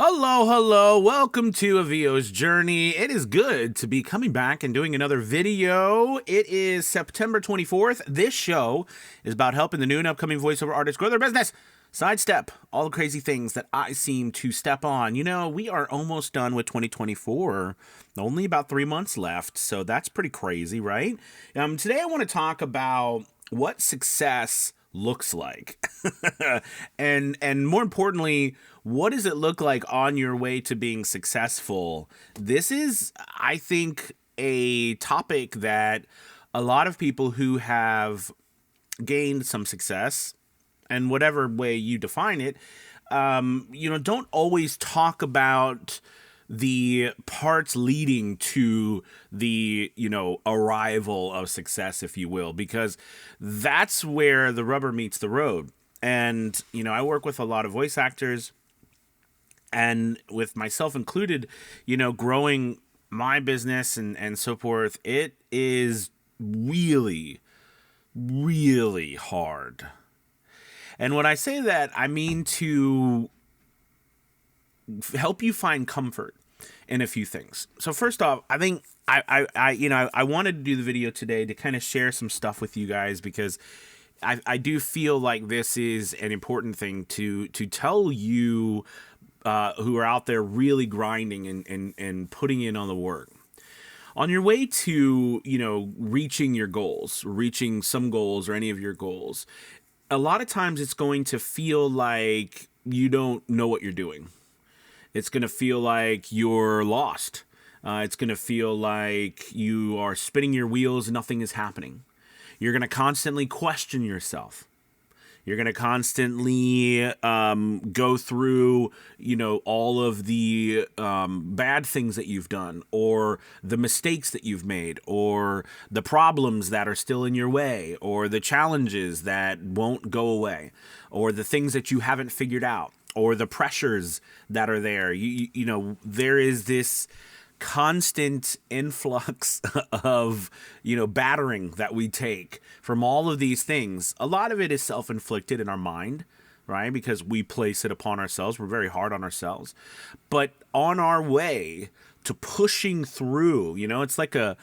Hello, hello. Welcome to Avio's Journey. It is good to be coming back and doing another video. It is September 24th. This show is about helping the new and upcoming voiceover artists grow their business. Sidestep all the crazy things that I seem to step on. You know, we are almost done with 2024. Only about 3 months left, so that's pretty crazy, right? Today I want to talk about what success looks like. and more importantly, what does it look like on your way to being successful? This is, I think, a topic that a lot of people who have gained some success, and whatever way you define it, don't always talk about the parts leading to the, arrival of success, if you will, because that's where the rubber meets the road. And, I work with a lot of voice actors, and with myself included, growing my business and so forth, it is really, really hard. And when I say that, I mean to help you find comfort in a few things. So first off, I think I wanted to do the video today to kind of share some stuff with you guys, because I do feel like this is an important thing to tell you who are out there really grinding and putting in on the work. On your way to, reaching your goals, reaching some goals or any of your goals, a lot of times it's going to feel like you don't know what you're doing. It's going to feel like you're lost. It's going to feel like you are spinning your wheels and nothing is happening. You're going to constantly question yourself. You're going to constantly go through, all of the bad things that you've done, or the mistakes that you've made, or the problems that are still in your way, or the challenges that won't go away, or the things that you haven't figured out, or the pressures that are there. There is this constant influx of, battering that we take from all of these things. A lot of it is self-inflicted in our mind, right? Because we place it upon ourselves. We're very hard on ourselves. But on our way to pushing through, it's like a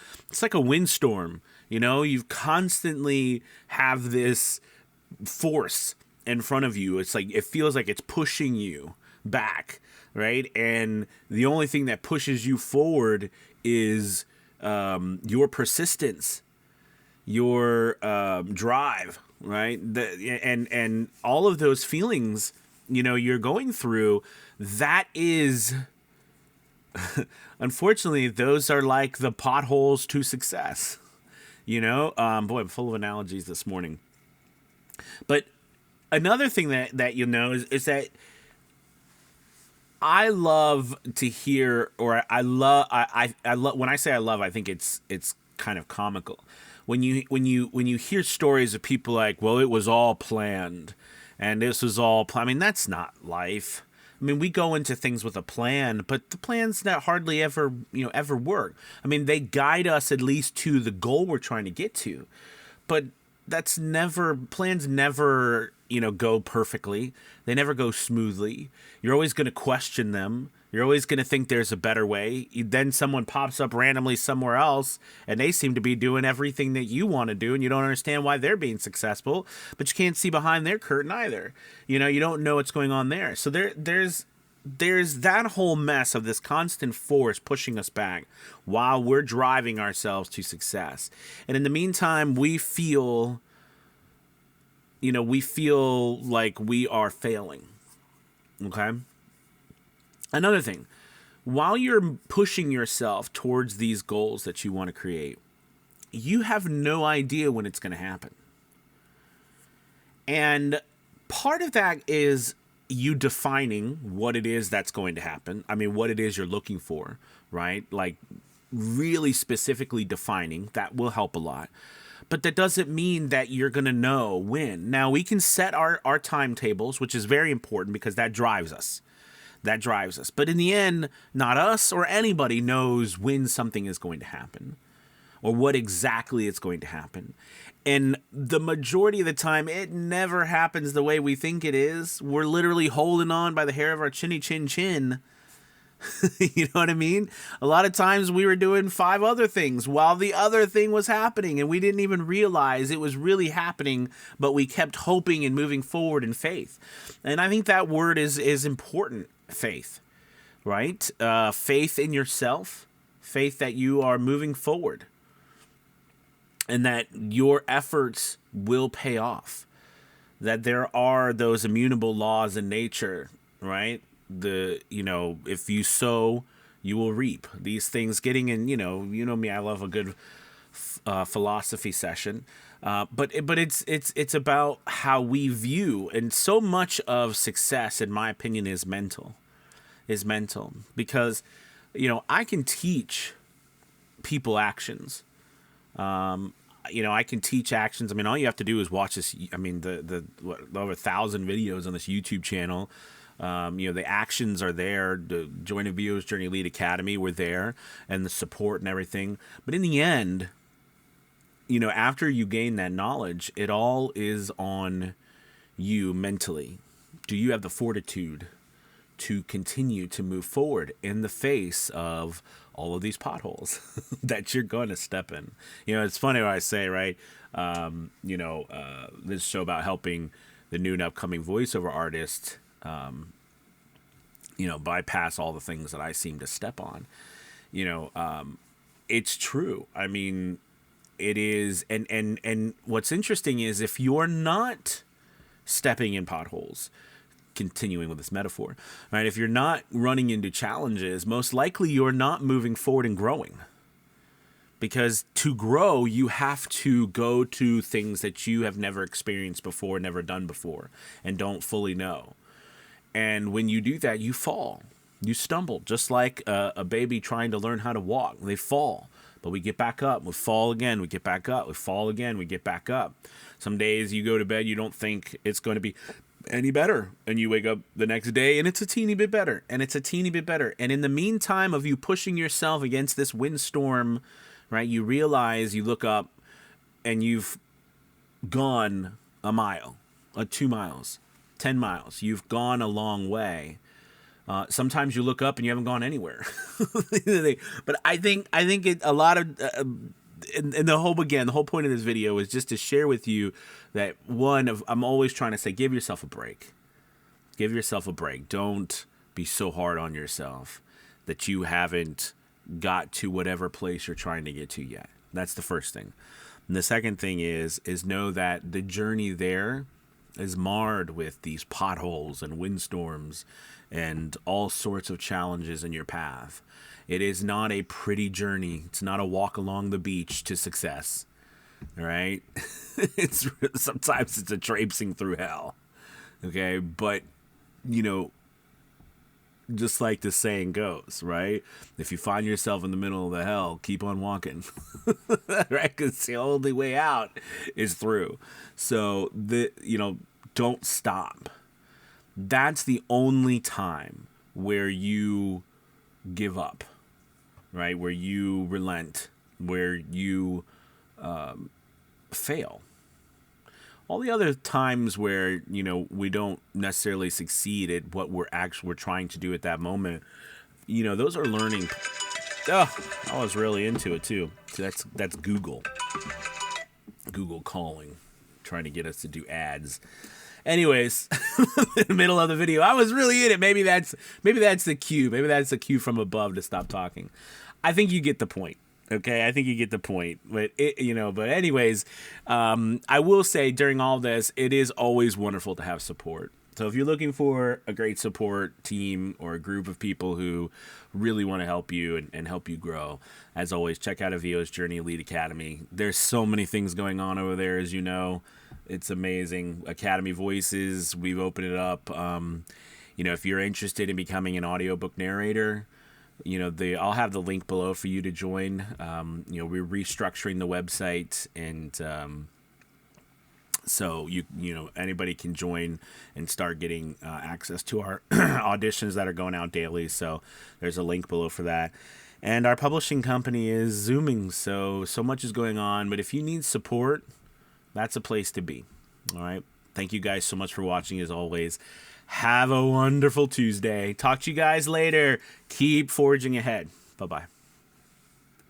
windstorm. You constantly have this force in front of you. It's like, it feels like it's pushing you back, right? And the only thing that pushes you forward is your persistence, your drive, right? And all of those feelings, you're going through, that is, unfortunately, those are like the potholes to success. Boy, I'm full of analogies this morning. But another thing that you'll know is that I love to hear, or I love when I say I love, I think it's kind of comical. When you hear stories of people like, well, it was all planned, and this was all I mean, that's not life. I mean, we go into things with a plan, but the plans that hardly ever work. I mean, they guide us at least to the goal we're trying to get to, but plans never, go perfectly. They never go smoothly. You're always going to question them. You're always going to think there's a better way. Then someone pops up randomly somewhere else, and they seem to be doing everything that you want to do, and you don't understand why they're being successful, but you can't see behind their curtain either. You don't know what's going on there. So there's that whole mess of this constant force pushing us back while we're driving ourselves to success. And in the meantime, we feel like we are failing. Okay? Another thing, while you're pushing yourself towards these goals that you want to create, you have no idea when it's going to happen. And part of that is you defining what it is that's going to happen. I mean, what it is you're looking for, right? Like really specifically defining, that will help a lot. But that doesn't mean that you're going to know when. Now, we can set our timetables, which is very important because that drives us. But in the end, not us or anybody knows when something is going to happen. or what exactly is going to happen. And the majority of the time, it never happens the way we think it is. We're literally holding on by the hair of our chinny chin chin. You know what I mean? A lot of times we were doing 5 other things while the other thing was happening, and we didn't even realize it was really happening, but we kept hoping and moving forward in faith. And I think that word is important, faith, right? Faith in yourself, faith that you are moving forward and that your efforts will pay off, that there are those immutable laws in nature, right? If you sow, you will reap. These things getting in, you know me, I love a good philosophy session. But it's about how we view, and so much of success, in my opinion, is mental, because, I can teach people actions. I can teach actions. I mean, all you have to do is watch this. I mean, over 1,000 videos on this YouTube channel. The actions are there. The Join a VO's Journey Elite Academy, we're there, and the support and everything. But in the end, after you gain that knowledge, it all is on you mentally. Do you have the fortitude to continue to move forward in the face of all of these potholes that you're going to step in? It's funny what I say, right? This show about helping the new and upcoming voiceover artist, bypass all the things that I seem to step on. It's true. I mean, it is. And what's interesting is, if you're not stepping in potholes, continuing with this metaphor, right? If you're not running into challenges, most likely you're not moving forward and growing. Because to grow, you have to go to things that you have never experienced before, never done before, and don't fully know. And when you do that, you fall. You stumble, just like a baby trying to learn how to walk. They fall, but we get back up. We fall again. We get back up. We fall again. We get back up. Some days you go to bed, you don't think it's going to be any better. And you wake up the next day and it's a teeny bit better. And it's a teeny bit better. And in the meantime of you pushing yourself against this windstorm, right, you realize, you look up and you've gone a mile, 2 miles, 10 miles. You've gone a long way. Sometimes you look up and you haven't gone anywhere. But I think a lot of, and the whole point of this video is just to share with you that I'm always trying to say, give yourself a break. Give yourself a break. Don't be so hard on yourself that you haven't got to whatever place you're trying to get to yet. That's the first thing. And the second thing is know that the journey there is marred with these potholes and windstorms and all sorts of challenges in your path. It is not a pretty journey. It's not a walk along the beach to success. All right? Sometimes it's a traipsing through hell. Okay? But, just like the saying goes, right? If you find yourself in the middle of the hell, keep on walking. Right? Because the only way out is through. So, don't stop. That's the only time where you give up, right? Where you relent, where you fail. All the other times where, we don't necessarily succeed at what we're trying to do at that moment, those are learning. Oh, I was really into it too. So that's Google calling, trying to get us to do ads. Anyways, in the middle of the video, I was really in it. Maybe that's the cue. Maybe that's the cue from above to stop talking. I think you get the point. Okay, I think you get the point. But anyways, I will say during all this, it is always wonderful to have support. So if you're looking for a great support team or a group of people who really want to help you and help you grow, as always, check out a VO's Journey Elite Academy. There's so many things going on over there, as you know. It's amazing. Academy Voices, we've opened it up. If you're interested in becoming an audiobook narrator, I'll have the link below for you to join. We're restructuring the website, and so anybody can join and start getting access to our auditions that are going out daily. So there's a link below for that. And our publishing company is zooming, so much is going on. But if you need support, that's a place to be. All right. Thank you guys so much for watching, as always. Have a wonderful Tuesday. Talk to you guys later. Keep forging ahead. Bye-bye.